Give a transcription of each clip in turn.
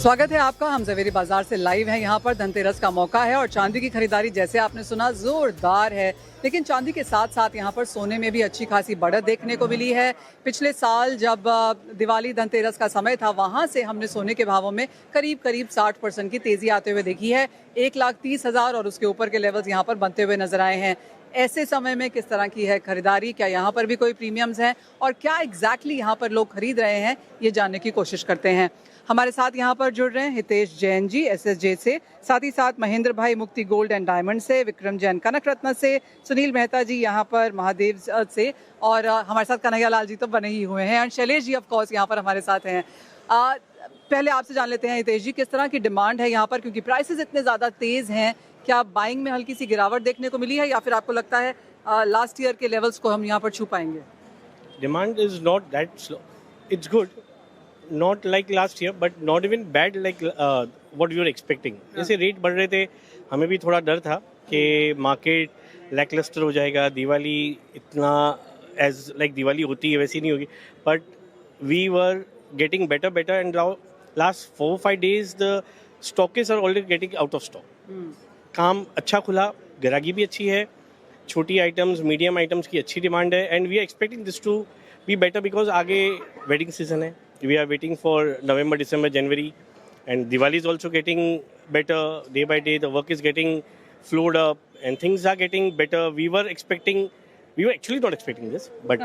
स्वागत है आपका। हम ज़वेरी बाजार से लाइव हैं। यहाँ पर धनतेरस का मौका है और चांदी की खरीदारी जैसे आपने सुना जोरदार है, लेकिन चांदी के साथ साथ यहाँ पर सोने में भी अच्छी खासी बढ़त देखने को मिली है। पिछले साल जब दिवाली धनतेरस का समय था, वहाँ से हमने सोने के भावों में करीब 60% की तेज़ी आते हुए देखी है। 1,30,000 और उसके ऊपर के लेवल्स यहाँ पर बनते हुए नजर आए हैं। ऐसे समय में किस तरह की है खरीदारी, क्या यहाँ पर भी कोई प्रीमियम्स हैं और क्या एग्जैक्टली यहाँ पर लोग खरीद रहे हैं, ये जानने की कोशिश करते हैं। हमारे साथ यहाँ पर जुड़ रहे हैं हितेश जैन जी SSJ से, साथ ही साथ महेंद्र भाई मुक्ति गोल्ड एंड डायमंड से, विक्रम जैन कनक रत्न से, सुनील मेहता जी यहाँ पर महादेव से, और हमारे साथ कन्हैया लाल जी तो बने ही हुए हैं, और शैलेश जी ऑफ कोर्स यहाँ पर हमारे साथ हैं। पहले आपसे जान लेते हैं हितेश जी, किस तरह की डिमांड है यहाँ पर, क्योंकि प्राइसेस इतने ज़्यादा तेज़ हैं। क्या बाइंग में हल्की सी गिरावट देखने को मिली है या फिर आपको लगता है लास्ट ईयर के लेवल्स को हम यहाँ पर छू पाएंगे? Demand is not that slow. It's good, not like last year, but not even bad like what we were expecting. जैसे रेट बढ़ रहे थे, हमें भी थोड़ा डर था कि मार्केट लैकलस्टर हो जाएगा, दिवाली इतना एज लाइक दिवाली होती है वैसी नहीं होगी, but we were getting better and now last 4-5 days the stockists are already getting out of stock. काम अच्छा खुला, ग्राहकी भी अच्छी है, छोटी आइटम्स मीडियम आइटम्स की अच्छी डिमांड है, and we are expecting this to be better because आगे वेडिंग सीजन है. We are waiting for November December January and Diwali is also getting better day by day. The work is getting flowed up and things are getting better. We were actually not expecting this, but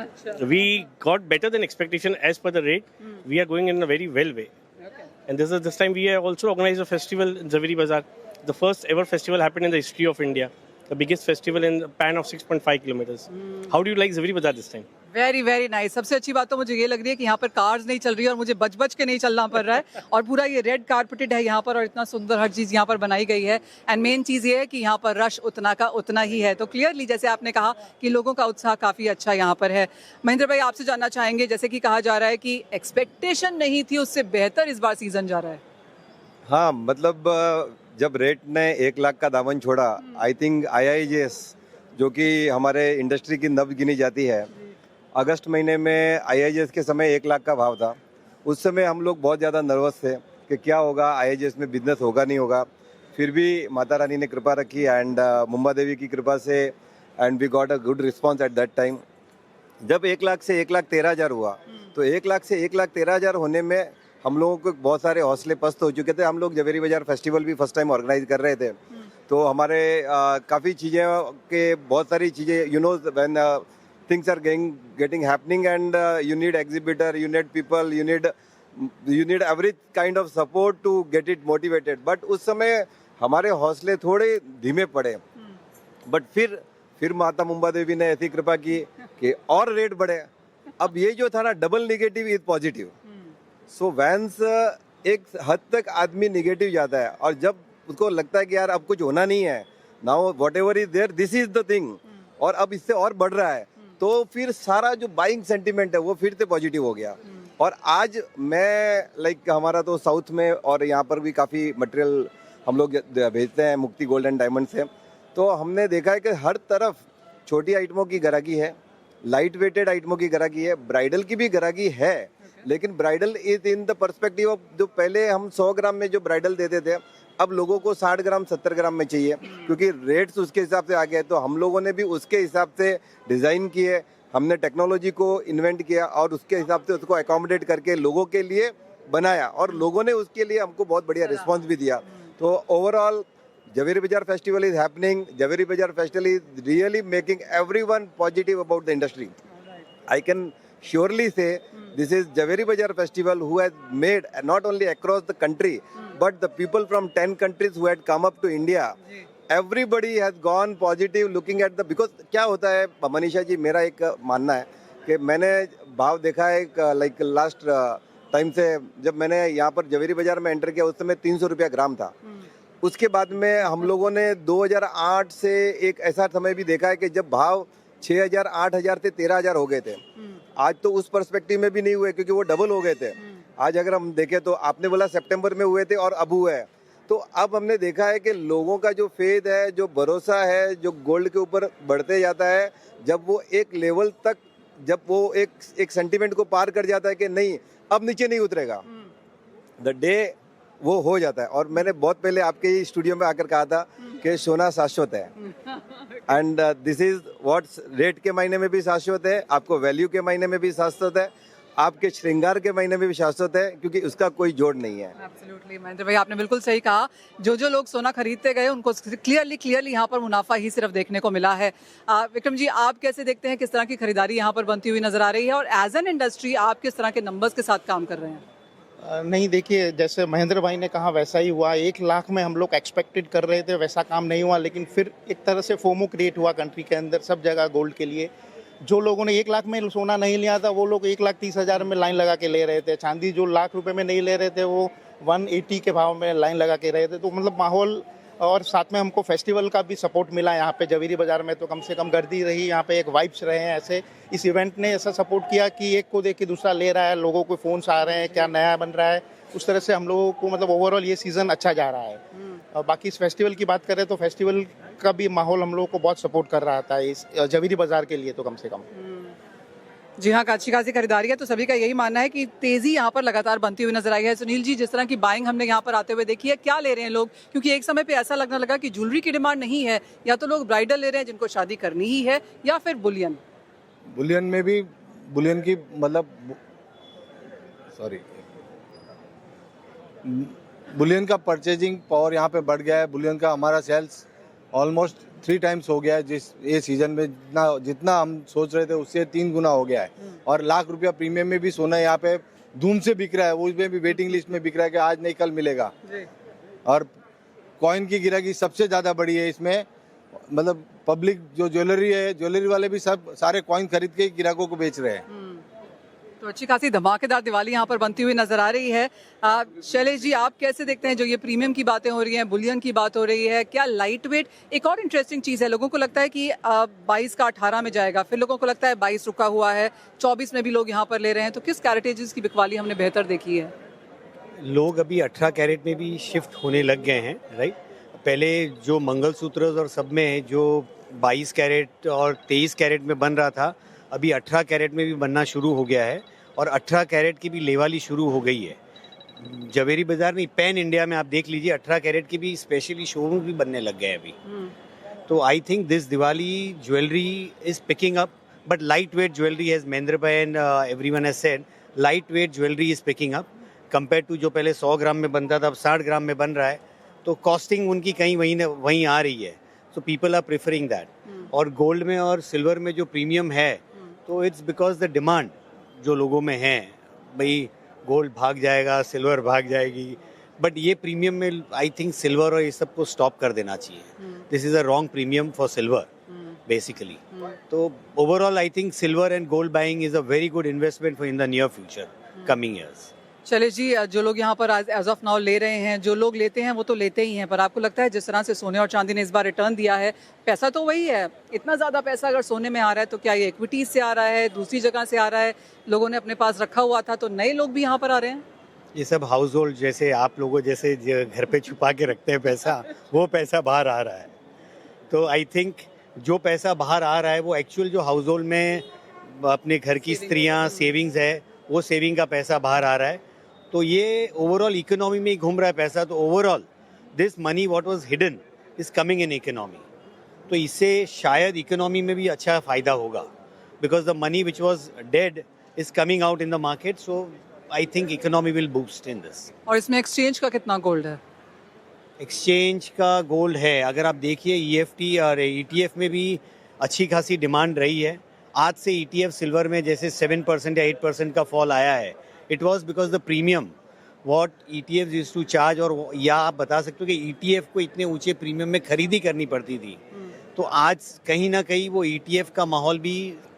we got better than expectation as per the rate. We are going in a very well way. Okay. And this time we have also organized a festival in Zaveri Bazaar. The first ever festival happened in the history of India. The biggest festival in the span of 6.5 kilometers. How do you like Zaveri Bazaar this time? Very nice. सबसे अच्छी बात तो मुझे ये लग रही है कि यहाँ पर कार्स नहीं चल रही है और मुझे बच के नहीं चलना पड़ रहा है, और पूरा ये रेड कारपेटेड है यहाँ पर और इतना सुंदर हर चीज़ यहाँ पर बनाई गई है। एंड मेन चीज़ ये है कि यहाँ पर रश उतना का उतना ही है। तो क्लियरली जैसे आपने कहा कि लोगों का उत्साह काफ़ी अच्छा यहाँ पर है। महेंद्र भाई, आपसे जानना चाहेंगे, जैसे कि कहा जा रहा है कि एक्सपेक्टेशन नहीं थी, उससे बेहतर इस बार सीजन जा रहा है। हाँ, मतलब जब रेट ने 1 लाख का दामन छोड़ा, आई थिंक IIJS जो कि हमारे इंडस्ट्री की नब्ज गिनी जाती है, अगस्त महीने में IIJS के समय 1 लाख का भाव था। उस समय हम लोग बहुत ज़्यादा नर्वस थे कि क्या होगा, IIJS में बिजनेस होगा नहीं होगा। फिर भी माता रानी ने कृपा रखी एंड मुंबा देवी की कृपा से, and we got a good response at that time. जब 1 लाख से 1,13,000 हुआ, तो 1 लाख से 1,13,000 होने में हम लोगों को बहुत सारे हौसले पस्त हो चुके थे। हम लोग ज़वेरी बाजार फेस्टिवल भी फर्स्ट टाइम ऑर्गेनाइज कर रहे थे, तो हमारे काफ़ी चीज़ें के बहुत सारी चीज़ें, you know, when things are getting happening and you need exhibitor, you need people, you need every kind of support to get it motivated. But उस समय हमारे हौसले थोड़े धीमे पड़े, बट फिर माता मुंबा देवी ने ऐसी कृपा की कि और रेट बढ़े। अब ये जो था ना, double negative is positive. So वैंस एक हद तक आदमी नेगेटिव जाता है, और जब उसको लगता है कि यार अब कुछ होना नहीं है, now whatever is there, this is the thing, और अब इससे और बढ़ रहा है, तो फिर सारा जो बाइंग सेंटीमेंट है वो फिर से पॉजिटिव हो गया। और आज मैं हमारा तो साउथ में और यहाँ पर भी काफ़ी मटेरियल हम लोग भेजते हैं मुक्ति गोल्ड एंड डायमंड से, तो हमने देखा है कि हर तरफ छोटी आइटमों की ग्राहकी है, लाइट वेटेड आइटमों की ग्राहकी है, ब्राइडल की भी ग्राहकी है, लेकिन bridal is in the perspective of, जो पहले हम 100 ग्राम में जो ब्राइडल देते थे, अब लोगों को 60 ग्राम 70 ग्राम में चाहिए, क्योंकि रेट्स उसके हिसाब से आ गए। तो हम लोगों ने भी उसके हिसाब से डिज़ाइन किए, हमने टेक्नोलॉजी को इन्वेंट किया और उसके हिसाब से उसको अकोमोडेट करके लोगों के लिए बनाया, और लोगों ने उसके लिए हमको बहुत बढ़िया रिस्पॉन्स भी दिया। तो overall Zaveri Bazaar festival is happening. Zaveri Bazaar festival is really making everyone positive about the industry. I can surely say this is Zaveri Bazaar festival who has made not only across the country, but the people from 10 countries who had come up to India, everybody has gone positive looking at the, because क्या होता है मनीषा जी, मेरा एक मानना है कि मैंने भाव देखा है लाइक लास्ट टाइम से, जब मैंने यहाँ पर ज़वेरी बाजार में एंटर किया उस समय 300 रुपया ग्राम था। उसके बाद में हम लोगों ने 2008 से एक ऐसा समय भी देखा है कि जब भाव 6,000 8,000 से 13,000 हो गए थे। आज तो उस पर्सपेक्टिव में भी नहीं हुए, क्योंकि वो डबल हो गए थे। आज अगर हम देखें तो आपने बोला सितंबर में हुए थे और अब हुए हैं, तो अब हमने देखा है कि लोगों का जो फेथ है, जो भरोसा है, जो गोल्ड के ऊपर बढ़ते जाता है, जब वो एक लेवल तक, जब वो एक सेंटीमेंट को पार कर जाता है कि नहीं अब नीचे नहीं उतरेगा, द डे वो हो जाता है। और मैंने बहुत पहले आपके स्टूडियो में आकर कहा था कि सोना शाश्वत है, and this is what, rate के मायने में भी शाश्वत है, आपको वैल्यू के मायने में भी शाश्वत है, आपके श्रृंगार के महीने में भी शाश्वत है, क्योंकि उसका कोई जोड़ नहीं है। एब्सोल्युटली महेंद्र भाई, आपने बिल्कुल सही कहा। जो लोग सोना खरीदते गए उनको क्लियरली यहाँ पर मुनाफा ही सिर्फ देखने को मिला है। विक्रम जी, आप कैसे देखते हैं, किस तरह की खरीदारी यहाँ पर बनती हुई नजर आ रही है, और एज एन इंडस्ट्री आप किस तरह के नंबर्स के साथ काम कर रहे हैं? नहीं, देखिए, जैसे महेंद्र भाई ने कहा वैसा ही हुआ। 1 लाख में हम लोग एक्सपेक्टेड कर रहे थे, वैसा काम नहीं हुआ, लेकिन फिर एक तरह से फोमो क्रिएट हुआ कंट्री के अंदर सब जगह गोल्ड के लिए। जो लोगों ने 1 लाख में सोना नहीं लिया था वो लोग 1,30,000 में लाइन लगा के ले रहे थे। चांदी जो ₹1,00,000 में नहीं ले रहे थे वो 180 के भाव में लाइन लगा के रहे थे। तो मतलब माहौल, और साथ में हमको फेस्टिवल का भी सपोर्ट मिला यहाँ पे जवेरी बाजार में, तो कम से कम गर्दी रही यहाँ पे, एक वाइब्स रहे हैं ऐसे। इस इवेंट ने ऐसा सपोर्ट किया कि एक को देख के दूसरा ले रहा है, लोगों को फोन्स आ रहे हैं, क्या नया बन रहा है, उस तरह से हम लोगों को मतलब ओवरऑल ये सीजन अच्छा जा रहा है। और बाकी इस फेस्टिवल की बात करें तो फेस्टिवल का भी माहौल हम लोगों को बहुत सपोर्ट कर रहा था इस जवेरी बाजार के लिए, तो कम से कम। जी हाँ, अच्छी खासी खरीदारी है, तो सभी का यही मानना है कि तेजी यहाँ पर लगातार बनती हुई नजर आई है। सुनील जी, जिस तरह की बाइंग हमने यहाँ पर आते हुए देखी है, क्या ले रहे हैं लोग? क्योंकि एक समय पे ऐसा लगने लगा कि ज्वेलरी की डिमांड नहीं है, या तो लोग ब्राइडल ले रहे हैं जिनको शादी करनी ही है, या फिर बुलियन। बुलियन में भी, बुलियन की मतलब सॉरी, बुलियन का परचेजिंग पावर यहाँ पे बढ़ गया है। बुलियन का हमारा सेल्स ऑलमोस्ट 3 टाइम्स हो गया है। जिस ये सीजन में जितना हम सोच रहे थे उससे 3 गुना हो गया है। और ₹1,00,000 प्रीमियम में भी सोना यहाँ पे धूम से बिक रहा है, वो उसमें भी वेटिंग लिस्ट में बिक रहा है कि आज नहीं कल मिलेगा। और कॉइन की गिराकी सबसे ज़्यादा बड़ी है इसमें, मतलब पब्लिक जो ज्वेलरी है, ज्वेलरी वाले भी सब सारे कॉइन खरीद के ग्राहकों को बेच रहे हैं। तो अच्छी खासी धमाकेदार दिवाली यहाँ पर बनती हुई नजर आ रही है। शैलेश जी, आप कैसे देखते हैं, जो ये प्रीमियम की बातें हो रही हैं, बुलियन की बात हो रही है, क्या लाइट वेट? एक और इंटरेस्टिंग चीज़ है, लोगों को लगता है कि 22 का 18 में जाएगा, फिर लोगों को लगता है 22 रुका हुआ है, 24 में भी लोग यहाँ पर ले रहे हैं। तो किस कैरेटेजेस की बिकवाली हमने बेहतर देखी है? लोग अभी 18 कैरेट में भी शिफ्ट होने लग गए हैं, राइट। पहले जो मंगलसूत्र और सब में जो 22 कैरेट और 23 कैरेट में बन रहा था, अभी 18 कैरेट में भी बनना शुरू हो गया है, और 18 कैरेट की भी लेवाली शुरू हो गई है। जवेरी बाजार नहीं, पैन इंडिया में आप देख लीजिए, 18 कैरेट की भी स्पेशली शोरूम भी बनने लग गए हैं अभी। तो I think this Diwali jewellery is picking up, but light weight jewellery, as Mahendra bhai and everyone has said, light weight jewellery is picking up compare to जो पहले 100 ग्राम में बनता था, अब 60 ग्राम में बन रहा है। तो कॉस्टिंग उनकी कहीं वहीं आ रही है, so people are preferring that. और गोल्ड में और सिल्वर में जो प्रीमियम है, तो इट्स बिकॉज द डिमांड जो लोगों में है, भाई गोल्ड भाग जाएगा, सिल्वर भाग जाएगी, बट ये प्रीमियम में आई थिंक सिल्वर और ये सब को स्टॉप कर देना चाहिए। This is a wrong premium for silver basically. तो overall I think silver and gold buying is a very good investment for in the near future coming years. Shailesh ji, जो लोग यहाँ पर एज ऑफ नाउ ले रहे हैं, जो लोग लेते हैं वो तो लेते ही हैं, पर आपको लगता है जिस तरह से सोने और चांदी ने इस बार रिटर्न दिया है, पैसा तो वही है, इतना ज़्यादा पैसा अगर सोने में आ रहा है तो क्या ये इक्विटीज से आ रहा है, दूसरी जगह से आ रहा है, लोगों ने अपने पास रखा हुआ था, तो नए लोग भी यहाँ पर आ रहे हैं? ये सब हाउस होल्ड जैसे आप लोगों जैसे जो घर पे छुपा के रखते हैं पैसा, वो पैसा बाहर आ रहा है। तो आई थिंक जो पैसा बाहर आ रहा है वो एक्चुअल जो हाउस होल्ड में अपने घर की स्त्रियाँ सेविंग्स है, वो सेविंग का पैसा बाहर आ रहा है। तो ये ओवरऑल इकोनॉमी में ही घूम रहा है पैसा। तो overall this money what was hidden is coming in economy. तो इससे शायद इकोनॉमी में भी अच्छा फ़ायदा होगा, because the money which was dead is coming out in the market. So I think economy will boost in this. और इसमें एक्सचेंज का कितना गोल्ड है? एक्सचेंज का गोल्ड है, अगर आप देखिए EFT और ETF में भी अच्छी खासी डिमांड रही है। आज से ETF सिल्वर में जैसे 7% या 8% का फॉल आया है, it was because the premium what ETF used to charge. और या आप बता सकते हो कि ETF को इतने ऊंचे प्रीमियम में खरीदी करनी पड़ती थी। तो आज कहीं ना कहीं वो ETF का माहौल भी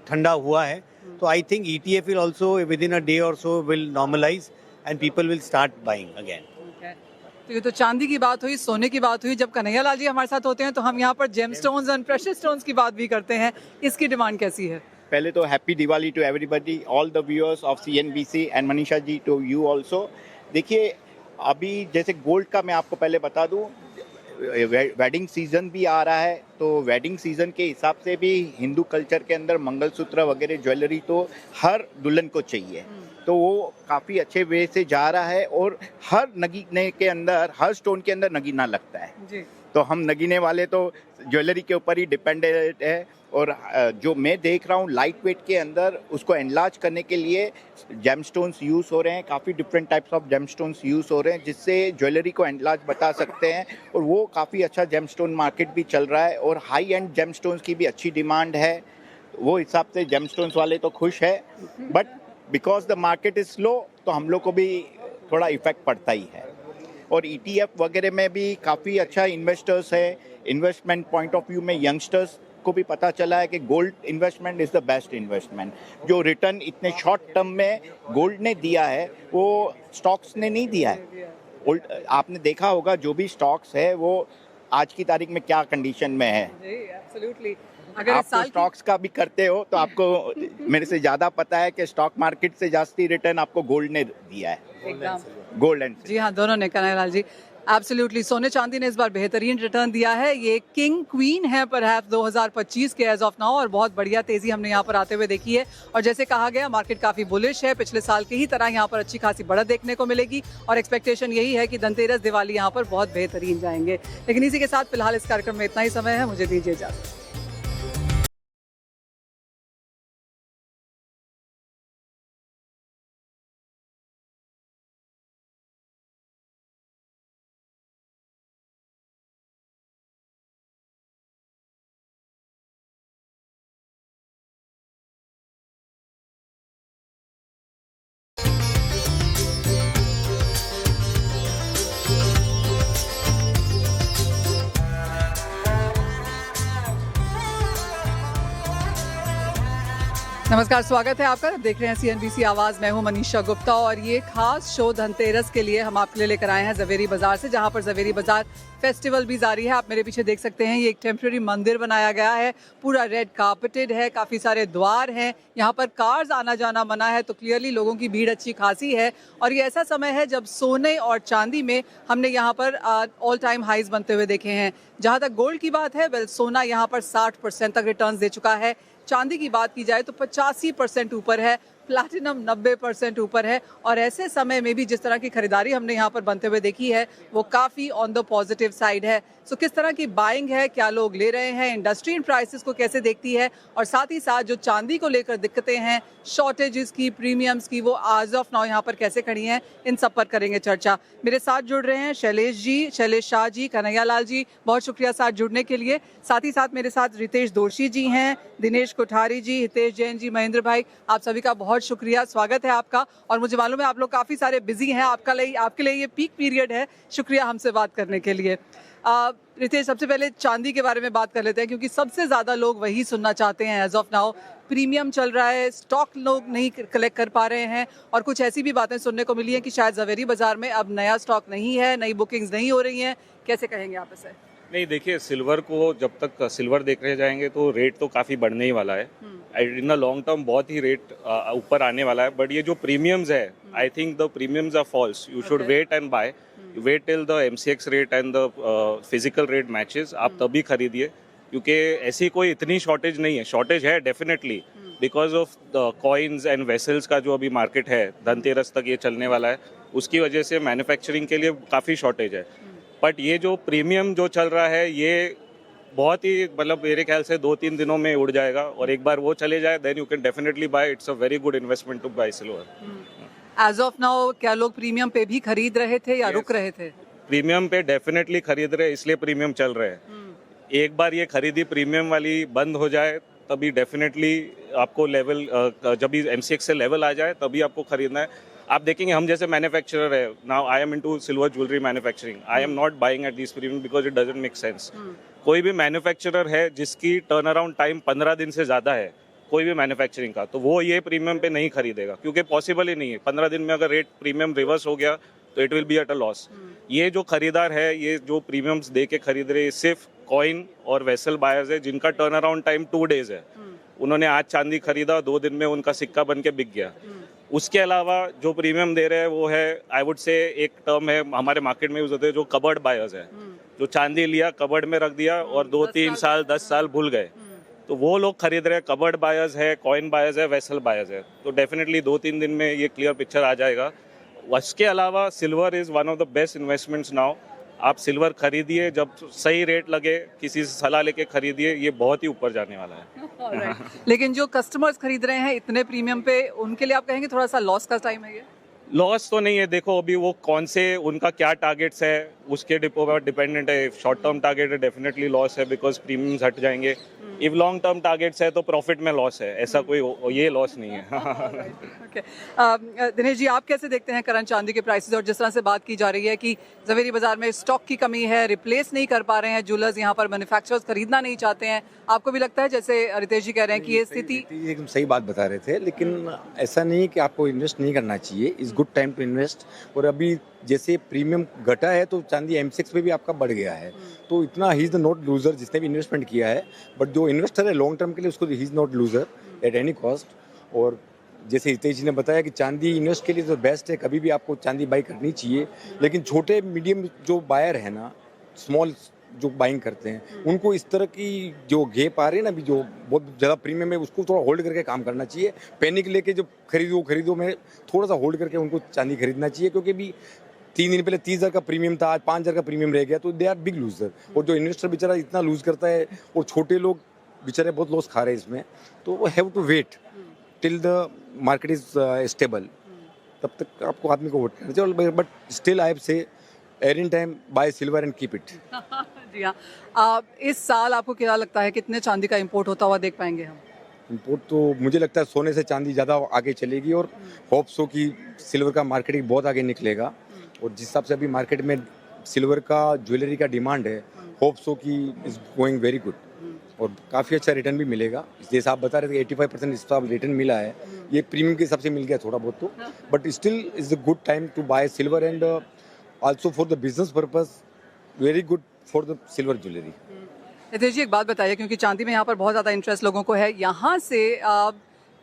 ठंडा हुआ है। तो I think ETF will also within a day और so will normalise and people will start buying again. तो ये तो चांदी की बात हुई, सोने की बात हुई। जब कन्हैया लाल जी हमारे साथ होते हैं तो हम यहाँ पर जेमस्टोन्स एंड प्रेशियस स्टोन्स की बात भी करते हैं। इसकी डिमांड कैसी है? पहले तो happy Diwali to everybody, all the viewers of CNBC and Manisha ji, to you also. देखिए, अभी जैसे गोल्ड का मैं आपको पहले बता दूं, वेडिंग सीजन भी आ रहा है, तो वेडिंग सीजन के हिसाब से भी हिंदू कल्चर के अंदर मंगलसूत्र वगैरह ज्वेलरी तो हर दुल्हन को चाहिए, तो वो काफ़ी अच्छे वे से जा रहा है। और हर नगीने के अंदर, हर स्टोन के अंदर नगीना लगता है जी। तो हम नगीने वाले तो ज्वेलरी के ऊपर ही डिपेंडेंट है। और जो मैं देख रहा हूँ लाइट वेट के अंदर उसको एनलार्ज करने के लिए जेमस्टोन्स यूज़ हो रहे हैं, काफ़ी different types of gemstones use हो रहे हैं जिससे ज्वेलरी को एनलार्ज बता सकते हैं। और वो काफ़ी अच्छा जेमस्टोन मार्केट भी चल रहा है और हाई एंड जेमस्टोन्स की भी अच्छी डिमांड है। वो हिसाब से जेमस्टोन्स वाले तो खुश है, but because the market is slow तो हम लोग को भी थोड़ा इफेक्ट पड़ता ही है। और ETF वगैरह में भी काफ़ी अच्छा इन्वेस्टर्स है। इन्वेस्टमेंट पॉइंट ऑफ व्यू में यंगस्टर्स को भी पता चला है कि gold investment is the best investment. जो रिटर्न इतने शॉर्ट टर्म में गोल्ड ने दिया है वो स्टॉक्स ने नहीं दिया है। आपने देखा होगा जो भी स्टॉक्स है वो आज की तारीख में क्या कंडीशन में है। जी, एब्सोल्युटली। अगर इस आप साल तो स्टॉक्स का भी करते हो तो आपको मेरे से ज़्यादा पता है कि स्टॉक मार्केट से जास्ती रिटर्न आपको गोल्ड ने दिया है, एकदम गोल्ड एंड जी हाँ, दोनों ने कन्हैयालाल जी एब्सोल्युटली सोने चांदी ने इस बार बेहतरीन रिटर्न दिया है। ये किंग क्वीन है परहैप्स 2025 के एज ऑफ नाउ और बहुत बढ़िया तेजी हमने यहाँ पर आते हुए देखी है। और जैसे कहा गया मार्केट काफी बुलिश है, पिछले साल की ही तरह यहाँ पर अच्छी खासी बढ़त देखने को मिलेगी और एक्सपेक्टेशन यही है कि धनतेरस दिवाली यहाँ पर बहुत बेहतरीन जाएंगे। लेकिन इसी के साथ फिलहाल इस कार्यक्रम में इतना ही समय है, मुझे दीजिए इजाजत। नमस्कार, स्वागत है आपका। देख रहे हैं CNBC आवाज। मैं हूं मनीषा गुप्ता और ये खास शो धनतेरस के लिए हम आपके लिए लेकर आए हैं जवेरी बाजार से, जहां पर जवेरी बाजार फेस्टिवल भी जारी है। आप मेरे पीछे देख सकते हैं ये एक टेम्पररी मंदिर बनाया गया है, पूरा रेड कार्पेटेड है, काफ़ी सारे द्वार हैं, यहाँ पर कार्स आना जाना मना है, तो क्लियरली लोगों की भीड़ अच्छी खासी है। और ये ऐसा समय है जब सोने और चांदी में हमने यहाँ पर ऑल टाइम हाइज बनते हुए देखे हैं। जहाँ तक गोल्ड की बात है, वेल सोना यहाँ पर 60% तक रिटर्न दे चुका है। चांदी की बात की जाए तो 85% ऊपर है, प्लैटिनम 90% ऊपर है। और ऐसे समय में भी जिस तरह की खरीदारी हमने यहाँ पर बनते हुए देखी है वो काफ़ी ऑन द पॉजिटिव साइड है। सो किस तरह की बाइंग है, क्या लोग ले रहे हैं, इंडस्ट्री इन प्राइसेस को कैसे देखती है, और साथ ही साथ जो चांदी को लेकर दिक्कतें हैं, शॉर्टेजेस की, प्रीमियम्स की, वो आज ऑफ नाउ यहाँ पर कैसे खड़ी हैं, इन सब पर करेंगे चर्चा। मेरे साथ जुड़ रहे हैं शैलेश जी, शैलेश शाह जी, कन्हैयालाल जी, बहुत शुक्रिया साथ जुड़ने के लिए। साथ ही साथ मेरे साथ रितेश दोषी जी हैं, दिनेश कोठारी जी, हितेश जैन जी, महेंद्र भाई, आप सभी का बहुत शुक्रिया, स्वागत है आपका। और मुझे मालूम है आप लोग काफ़ी सारे बिजी हैं, आपके लिए ये पीक पीरियड है। शुक्रिया हमसे बात करने के लिए। रितेश, सबसे पहले चांदी के बारे में बात कर लेते हैं क्योंकि सबसे ज़्यादा लोग वही सुनना चाहते हैं एज ऑफ नाउ। प्रीमियम चल रहा है, स्टॉक लोग नहीं कलेक्ट कर पा रहे हैं, और कुछ ऐसी भी बातें सुनने को मिली हैं कि शायद जवेरी बाजार में अब नया स्टॉक नहीं है, नई बुकिंग्स नहीं हो रही हैं। कैसे कहेंगे आप इसे? नहीं, देखिए, सिल्वर को जब तक सिल्वर देख रहे जाएंगे तो रेट तो काफ़ी बढ़ने ही वाला है। इन द लॉन्ग टर्म बहुत ही रेट ऊपर आने वाला है। बट ये जो प्रीमियम्स है, I think the premiums are falls. You should wait and buy, wait till the MCX rate and the physical rate matches, आप तभी खरीदिए, क्योंकि ऐसी कोई इतनी शॉर्टेज नहीं है। शॉर्टेज है definitely because of the coins and vessels का जो अभी मार्केट है, धनतेरस तक ये चलने वाला है, उसकी वजह से मैन्युफैक्चरिंग के लिए काफ़ी शॉर्टेज है। बट ये जो प्रीमियम जो चल रहा है ये बहुत ही, मतलब मेरे ख्याल से 2-3 दिनों में उड़ जाएगा, और एक बार वो चले जाए then you can definitely buy. It's a very good investment to buy silver. As of now क्या लोग प्रीमियम पे भी खरीद रहे थे या रुक रहे थे? प्रीमियम पे डेफिनेटली खरीद रहे, इसलिए प्रीमियम चल रहे हैं। एक बार ये खरीदी प्रीमियम वाली बंद हो जाए तभी डेफिनेटली आपको लेवल, जब भी MCX से लेवल आ जाए तभी आपको खरीदना है। आप देखेंगे हम जैसे मैन्युफैक्चरर है, now I am into silver jewellery manufacturing, I am not buying at this premium because it doesn't make sense. कोई भी मैन्युफैक्चरर है जिसकी टर्न अराउंड टाइम 15 दिन से ज़्यादा है, कोई भी मैन्युफैक्चरिंग का, तो वो ये प्रीमियम पे नहीं खरीदेगा, क्योंकि पॉसिबल ही नहीं है। 15 दिन में अगर रेट प्रीमियम रिवर्स हो गया तो it will be at a loss. ये जो खरीदार है, ये जो प्रीमियम्स दे के खरीद रहे, सिर्फ कॉइन और वेसल बायर्स है जिनका टर्न अराउंड टाइम 2 डेज है। उन्होंने आज चांदी खरीदा, 2 दिन में उनका सिक्का बन के बिक गया। उसके अलावा जो प्रीमियम दे रहे हैं वो है, आई वुड से, एक टर्म है हमारे मार्केट में यूज होते हैं जो कबर्ड बायर्स है। जो चांदी लिया कबर्ड में रख दिया और 2-3 साल 10 साल भूल गए, तो वो लोग खरीद रहे हैं। कबर्ड बायर्स है, कॉइन बायर्स है, वेसल बायर्स है। तो डेफिनेटली 2-3 दिन में ये क्लियर पिक्चर आ जाएगा। उसके अलावा silver is one of the best investments now. आप सिल्वर खरीदिए, जब सही रेट लगे किसी से सलाह लेके खरीदिए, ये बहुत ही ऊपर जाने वाला है। Alright. लेकिन जो कस्टमर्स खरीद रहे हैं इतने प्रीमियम पे, उनके लिए आप कहेंगे थोड़ा सा लॉस का टाइम है ये? लॉस तो नहीं है, देखो अभी वो कौन से उनका क्या टारगेट्स है उसके डिपेंडेंट है। शॉर्ट टर्म टारगेट है डेफिनेटली लॉस है बिकॉज प्रीमियम्स हट जाएंगे। इफ लॉन्ग टर्म टारगेट्स है तो प्रॉफिट में लॉस है, ऐसा कोई ये लॉस नहीं है। ओके, दिनेश जी, आप कैसे देखते हैं करंट चांदी के प्राइसेस? और जिस तरह से बात की जा रही है कि जवेरी बाजार में स्टॉक की कमी है, रिप्लेस नहीं कर पा रहे हैं ज्वेलर्स, यहाँ पर मैन्युफैक्चरर्स खरीदना नहीं चाहते हैं, आपको भी लगता है जैसे रितेश जी कह रहे हैं कि ये स्थिति? एकदम सही बात बता रहे थे, लेकिन ऐसा नहीं है कि आपको इन्वेस्ट नहीं करना चाहिए। Is good time to invest. और अभी जैसे प्रीमियम घटा है तो चांदी M6 पे भी आपका बढ़ गया है, तो इतना he is the not loser जिसने भी इन्वेस्टमेंट किया है। बट जो इन्वेस्टर है लॉन्ग टर्म के लिए, उसको he is not loser at any cost. और जैसे हितेश जी ने बताया कि चांदी इन्वेस्ट के लिए तो बेस्ट है, कभी भी आपको चांदी बाई करनी चाहिए। लेकिन छोटे मीडियम जो बायर है ना, स्मॉल जो बाइंग करते हैं, उनको इस तरह की जो घेप आ रही है ना, अभी जो बहुत ज़्यादा प्रीमियम है, उसको थोड़ा होल्ड करके काम करना चाहिए। पैनिक लेके जो खरीदो में थोड़ा सा होल्ड करके उनको चांदी खरीदना चाहिए, क्योंकि अभी 3 दिन पहले 30,000 का प्रीमियम था, आज 5,000 का प्रीमियम रह गया, तो दे आर बिग लूजर। और जो इन्वेस्टर बेचारा इतना लूज करता है और छोटे लोग बेचारे बहुत लॉस खा रहे हैं इसमें, तो वो have to wait till the market is stable, तब तक आपको आदमी को वोट करना चाहिए। But still I say air in time buy silver and keep it. जी हाँ, इस साल आपको क्या लगता है कितने चांदी का इंपोर्ट होता हुआ देख पाएंगे हम? इंपोर्ट तो मुझे लगता है सोने से चांदी ज़्यादा आगे चलेगी, और होप सो कि सिल्वर का मार्केटिंग बहुत आगे निकलेगा। और जिस हिसाब से अभी मार्केट में सिल्वर का ज्वेलरी का डिमांड है, होप सो कि इज गोइंग वेरी गुड, और काफ़ी अच्छा रिटर्न भी मिलेगा। जैसे आप बता रहे थे 85% इस साल रिटर्न मिला है, ये प्रीमियम के हिसाब से मिल गया थोड़ा बहुत तो, but still is a good time to buy silver and also for the business purpose very good for the silver jewellery. Ritesh ji, एक बात बताइए, क्योंकि चांदी में यहाँ पर बहुत ज़्यादा इंटरेस्ट लोगों को है, यहाँ से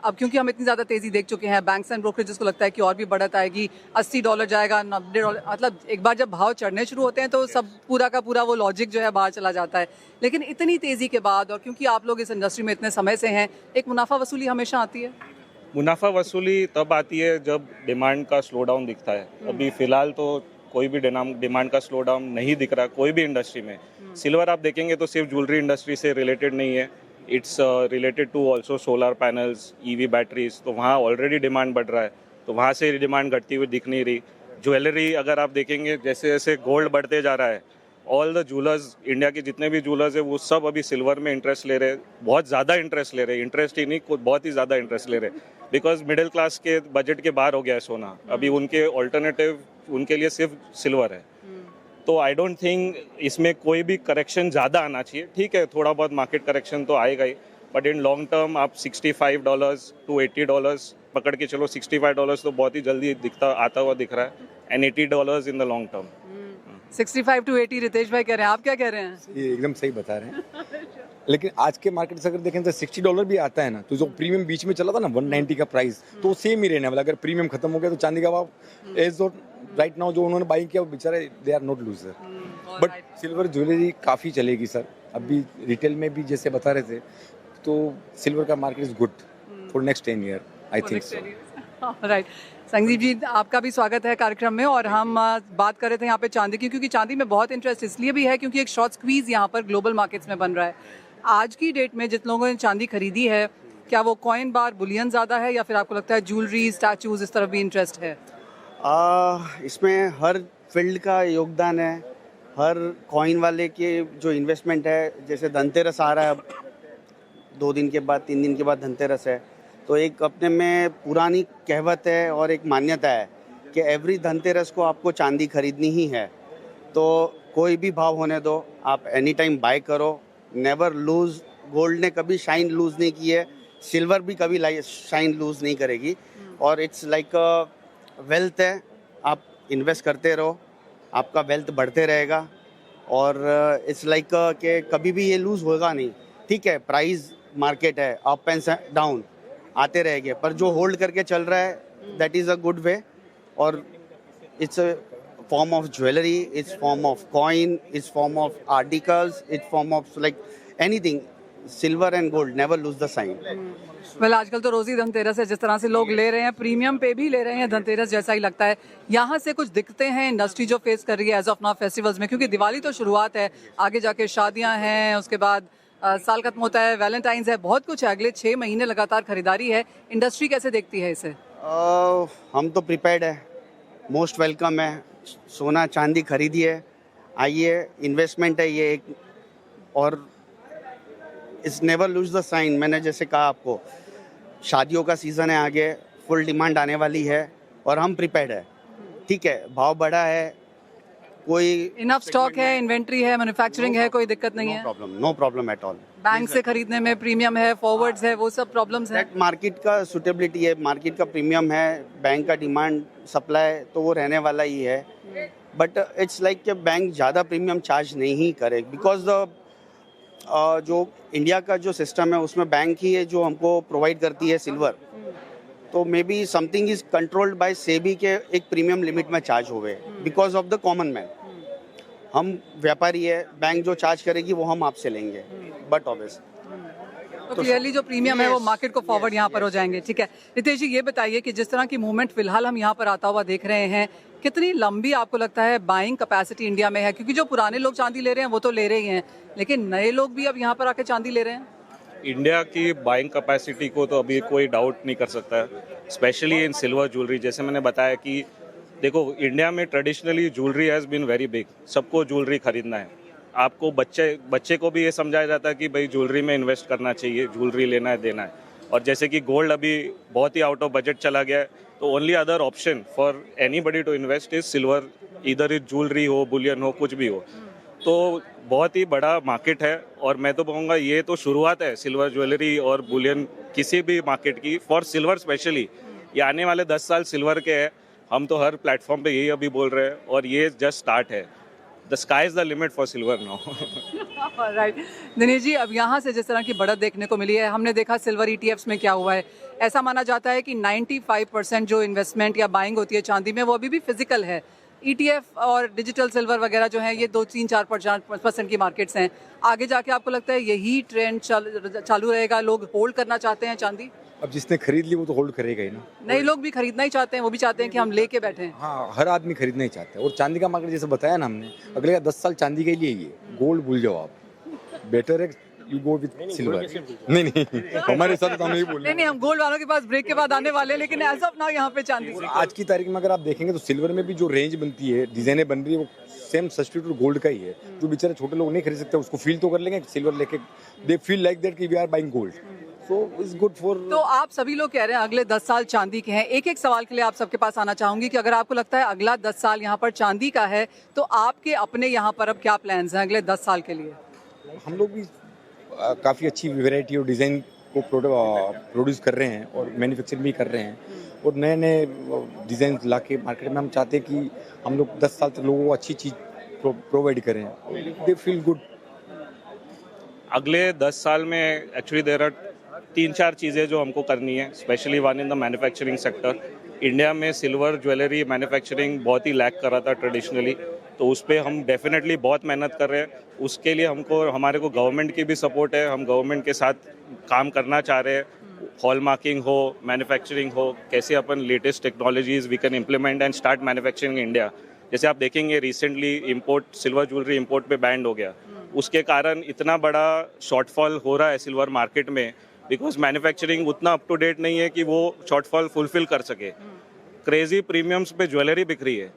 अब क्योंकि हम इतनी ज़्यादा तेज़ी देख चुके हैं, बैंक्स एंड ब्रोकरेजेस को लगता है कि और भी बढ़त आएगी, $80 जाएगा, $90, मतलब एक बार जब भाव चढ़ने शुरू होते हैं तो सब पूरा का पूरा वो लॉजिक जो है बाहर चला जाता है। लेकिन इतनी तेज़ी के बाद, और क्योंकि आप लोग इस इंडस्ट्री में इतने समय से हैं, एक मुनाफा वसूली हमेशा आती है। मुनाफा वसूली तब आती है जब डिमांड का स्लो डाउन दिखता है। अभी फिलहाल तो कोई भी डिमांड का स्लो डाउन नहीं दिख रहा कोई भी इंडस्ट्री में। सिल्वर आप देखेंगे तो सिर्फ ज्वेलरी इंडस्ट्री से रिलेटेड नहीं है, it's related to also solar panels, EV batteries, तो वहाँ ऑलरेडी डिमांड बढ़ रहा है, तो वहाँ से डिमांड घटती हुई दिख नहीं रही। ज्वेलरी अगर आप देखेंगे, जैसे जैसे गोल्ड बढ़ते जा रहा है, ऑल द ज्वेलर्स, इंडिया के जितने भी ज्वेलर्स है वो सब अभी सिल्वर में इंटरेस्ट ले रहे हैं, बहुत ज़्यादा इंटरेस्ट ले रहे हैं। इंटरेस्ट ही नहीं, बहुत ही ज़्यादा इंटरेस्ट ले रहे हैं, बिकॉज मिडिल क्लास के बजट के बाहर हो गया है सोना। अभी उनके ऑल्टरनेटिव उनके लिए सिर्फ सिल्वर है। तो आई डोंट थिंक इसमें कोई भी करेक्शन ज़्यादा आना चाहिए। ठीक है, थोड़ा बहुत मार्केट करेक्शन तो आएगा ही, बट इन लॉन्ग टर्म आप $65 to $80 पकड़ के चलो। $65 तो बहुत ही जल्दी आता हुआ दिख रहा है, and $80 in the long term. 65 to 80 Ritesh भाई कह रहे हैं, आप क्या कह रहे हैं? ये एकदम सही बता रहे हैं। लेकिन आज के मार्केट से अगर देखें तो $60 भी आता है ना, तो जो प्रीमियम बीच में चला था ना 190 का प्राइस, तो सेम ही रहने वाला। अगर प्रीमियम खत्म हो गया तो चांदी का भाव एज राइट नाउ जो उन्होंने बाइंग किया वो बेचारे they are not loser. But silver jewellery काफ़ी चलेगी सर। अभी रिटेल में भी जैसे बता रहे थे, तो सिल्वर का market is good for next 10 year, I think so. Right, Sanjeev ji, आपका भी स्वागत है कार्यक्रम में। और हम बात कर रहे थे यहाँ पे चांदी की, क्योंकि चांदी में बहुत इंटरेस्ट इसलिए भी है क्योंकि एक शॉर्ट स्क्वीज यहाँ पर ग्लोबल मार्केट्स में बन रहा है। आज की डेट में जिन लोगों ने चांदी खरीदी है, क्या वो कॉइन बार बुलियन ज़्यादा है, या फिर आपको लगता है ज्वेलरी, स्टैचूज, इस तरफ भी इंटरेस्ट है? इसमें हर फील्ड का योगदान है। हर कॉइन वाले के जो इन्वेस्टमेंट है, जैसे धनतेरस आ रहा है, अब 2 दिन के बाद 3 दिन के बाद धनतेरस है, तो एक अपने में पुरानी कहावत है और एक मान्यता है कि एवरी धनतेरस को आपको चांदी खरीदनी ही है। तो कोई भी भाव होने दो, आप एनी टाइम बाय करो, नेवर लूज। गोल्ड ने कभी शाइन लूज नहीं की है, सिल्वर भी कभी शाइन लूज नहीं करेगी। और इट्स लाइक वेल्थ है, आप इन्वेस्ट करते रहो, आपका वेल्थ बढ़ते रहेगा। और इट्स लाइक कि कभी भी ये लूज होगा नहीं। ठीक है, प्राइस मार्केट है, अप एंड डाउन आते रहेंगे, पर जो होल्ड करके चल रहा है that is a good way. और it's form of jewelry, it's form of coin, it's form of articles, it's form of like anything. Silver and gold never lose the sign. Well आजकल तो रोजी धनतेरस है, जिस तरह से लोग ले रहे हैं प्रीमियम पे भी ले रहे हैं, धनतेरस जैसा ही लगता है। यहाँ से कुछ दिक्कतें हैं इंडस्ट्री जो फेस कर रही है एज ऑफ नाउ फेस्टिवल्स में, क्योंकि दिवाली तो शुरुआत है, आगे जाके शादियां हैं, उसके बाद साल खत्म होता है, वैलेंटाइंस है, बहुत कुछ है, अगले 6 महीने लगातार खरीदारी है। इंडस्ट्री कैसे देखती है इसे? हम तो प्रिपेयर्ड है, मोस्ट वेलकम है, सोना चांदी खरीदिए, आइए, इन्वेस्टमेंट है ये एक, और it's never lose the sign. मैंने जैसे कहा आपको, शादियों का सीज़न है, आगे फुल डिमांड आने वाली है और हम प्रिपेयर्ड है। ठीक है, भाव बढ़ा है, कोई इनफ स्टॉक है, इन्वेंट्री है, मैन्युफैक्चरिंग है, कोई दिक्कत नहीं है? No problem at all. Bank से खरीदने में प्रीमियम है, फॉरवर्ड्स है, वो सब प्रॉब्लम्स है? मार्केट का सुटेबिलिटी है, मार्केट का प्रीमियम है, बैंक का डिमांड सप्लाई तो वो रहने वाला ही है, बट इट्स लाइक कि बैंक ज़्यादा प्रीमियम चार्ज नहीं करे, बिकॉज द जो इंडिया का जो सिस्टम है उसमें बैंक ही है जो हमको प्रोवाइड करती है सिल्वर, तो may be something is controlled by SEBI के एक प्रीमियम लिमिट में चार्ज होवे because of the common man. हम व्यापारी है, बैंक जो चार्ज करेगी वो हम आपसे लेंगे, बट ऑब्वियस तो क्लियरली जो प्रीमियम है वो मार्केट को फॉरवर्ड यहाँ पर हो जाएंगे। ठीक है रितेश जी, ये बताइए कि जिस तरह की मूवमेंट फिलहाल हम यहाँ पर आता हुआ देख रहे हैं, कितनी लंबी आपको लगता है बाइंग कैपेसिटी इंडिया में है? क्योंकि जो पुराने लोग चांदी ले रहे हैं वो तो ले रहे ही हैं, लेकिन नए लोग भी अब यहाँ पर आके चांदी ले रहे हैं। इंडिया की बाइंग कैपेसिटी को तो अभी कोई डाउट नहीं कर सकता है, स्पेशली इन सिल्वर ज्वेलरी। जैसे मैंने बताया कि देखो, इंडिया में traditionally jewellery has been very big, सबको ज्वेलरी खरीदना है। आपको बच्चे को भी ये समझाया जाता है कि भाई ज्वेलरी में इन्वेस्ट करना चाहिए, ज्वेलरी लेना है, देना है। और जैसे कि गोल्ड अभी बहुत ही आउट ऑफ बजट चला गया है, तो only other option for anybody to invest is silver, इधर इज ज्वेलरी हो, बुलियन हो, कुछ भी हो। तो बहुत ही बड़ा मार्केट है, और मैं तो कहूँगा ये तो शुरुआत है सिल्वर ज्वेलरी और बुलियन किसी भी मार्केट की, फॉर सिल्वर स्पेशली। ये आने वाले 10 साल सिल्वर के हैं, हम तो हर प्लेटफॉर्म पे यही अभी बोल रहे हैं, और ये जस्ट स्टार्ट है। The sky is the limit for silver now. Right Dinesh ji, अब यहाँ से जिस तरह की बढ़त देखने को मिली है, हमने देखा सिल्वर ETFs में क्या हुआ है। ऐसा माना जाता है कि 95% जो इन्वेस्टमेंट या बाइंग होती है चांदी में वो अभी भी फिजिकल है। ETF और डिजिटल सिल्वर वगैरह जो है ये 2-3-4% की मार्केट्स हैं। आगे जाके आपको लगता है यही ट्रेंड चालू रहेगा, लोग होल्ड करना चाहते हैं चांदी? अब जिसने खरीद ली वो तो होल्ड करेगा ही ना। नए लोग भी खरीदना ही चाहते हैं, वो भी चाहते हैं कि हम लेके बैठे हैं। हाँ, हर आदमी खरीदना ही चाहता है। और चांदी का मार्केट जैसे बताया ना हमने, अगले 10 साल चांदी के लिए ही है। गोल्ड भूल जाओ आप, बेटर है यू गो विद सिल्वर। नहीं हमारे साथ तो हम नहीं बोल रहे। नहीं, हम गोल्ड वालों के पास ब्रेक के बाद आने वाले हैं, लेकिन एज ऑफ नाउ यहाँ पे चांदी। आज की तारीख में अगर आप देखेंगे तो सिल्वर में भी जो रेंज बनती है, डिजाइनें बन रही है, वो सेम सब्स्टिट्यूट गोल्ड का ही है। जो बेचारे छोटे लोग नहीं खरीद सकते उसको फील तो कर लेंगे सिल्वर लेके, दे फील लाइक दैट कि we are buying gold, so it's good for. तो आप सभी लोग कह रहे हैं अगले 10 साल चांदी के हैं। एक सवाल के लिए आप सबके पास आना चाहूंगी कि अगर आपको लगता है अगला 10 साल यहाँ पर चांदी का है, तो आपके अपने यहाँ पर अब क्या प्लान्स हैं अगले 10 साल के लिए? हम लोग भी काफ़ी अच्छी वैरायटी और डिज़ाइन को प्रोड्यूस कर रहे हैं और मैन्युफैक्चरिंग भी कर रहे हैं, और नए नए डिज़ाइन ला के मार्केट में हम चाहते हैं कि हम लोग 10 साल तक लोगों को अच्छी चीज़ प्रोवाइड करें, दे फील गुड। अगले 10 साल में एक्चुअली देयर आर 3-4 चीज़ें जो हमको करनी है, specially one in the manufacturing sector. India में सिल्वर ज्वेलरी मैन्युफैक्चरिंग बहुत ही लैक कर रहा था ट्रेडिशनली, तो उस पर हम डेफिनेटली बहुत मेहनत कर रहे हैं। उसके लिए हमारे को गवर्नमेंट की भी सपोर्ट है, हम गवर्नमेंट के साथ काम करना चाह रहे हैं। हॉल मार्किंग हो, मैन्युफैक्चरिंग हो, कैसे अपन latest technologies we can implement and start manufacturing in India. जैसे आप देखेंगे recently import, silver jewellery import पे बैंड हो गया, उसके कारण इतना बड़ा शॉर्टफॉल हो रहा है सिल्वर मार्केट में, बिकॉज मैन्युफैक्चरिंग उतना अप टू डेट नहीं है कि वो शॉर्टफॉल फुलफिल कर सके। क्रेजी प्रीमियम्स पे ज्वेलरी बिक रही है,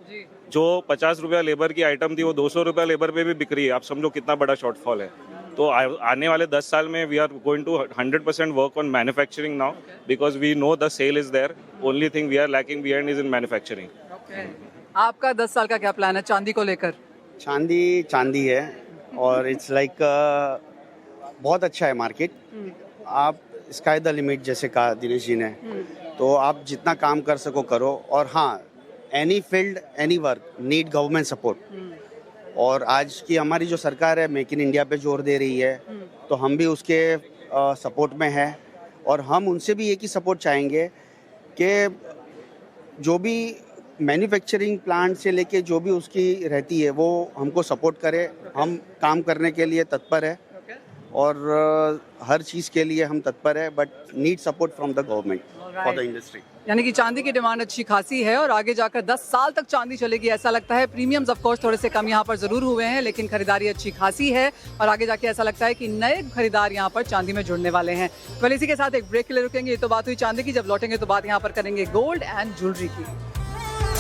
जो 50 रुपया लेबर की आइटम थी वो 200 रुपया लेबर पे भी बिक रही है। आप समझो कितना बड़ा शॉर्टफॉल है। तो आने वाले 10 साल में we are going to 100% work on manufacturing now, because we know the sale is there, only thing we are lacking behind is in manufacturing. आपका 10 साल का क्या प्लान है चांदी को लेकर? चांदी है, और इट्स लाइक बहुत अच्छा है मार्केट। आप स्काई द लिमिट जैसे कहा दिनेश जी ने, तो आप जितना काम कर सको करो, और हाँ, any field any work need government support. और आज की हमारी जो सरकार है मेक इन इंडिया पे जोर दे रही है, तो हम भी उसके सपोर्ट में है, और हम उनसे भी एक ही सपोर्ट चाहेंगे कि जो भी मैन्युफैक्चरिंग प्लांट से लेके जो भी उसकी रहती है वो हमको सपोर्ट करे, हम काम करने के लिए तत्पर है और हर चीज़ के लिए हम तत्पर है, but need support from the government for the industry. यानी कि चांदी की डिमांड अच्छी खासी है और आगे जाकर 10 साल तक चांदी चलेगी ऐसा लगता है। प्रीमियम्स ऑफ कोर्स थोड़े से कम यहाँ पर जरूर हुए हैं, लेकिन खरीदारी अच्छी खासी है और आगे जाके ऐसा लगता है कि नए खरीदार यहाँ पर चांदी में जुड़ने वाले हैं। वेल, इसी के साथ एक ब्रेक के लिए रुकेंगे। ये तो बात हुई चांदी की, जब लौटेंगे तो बात यहाँ पर करेंगे गोल्ड एंड ज्वेलरी की।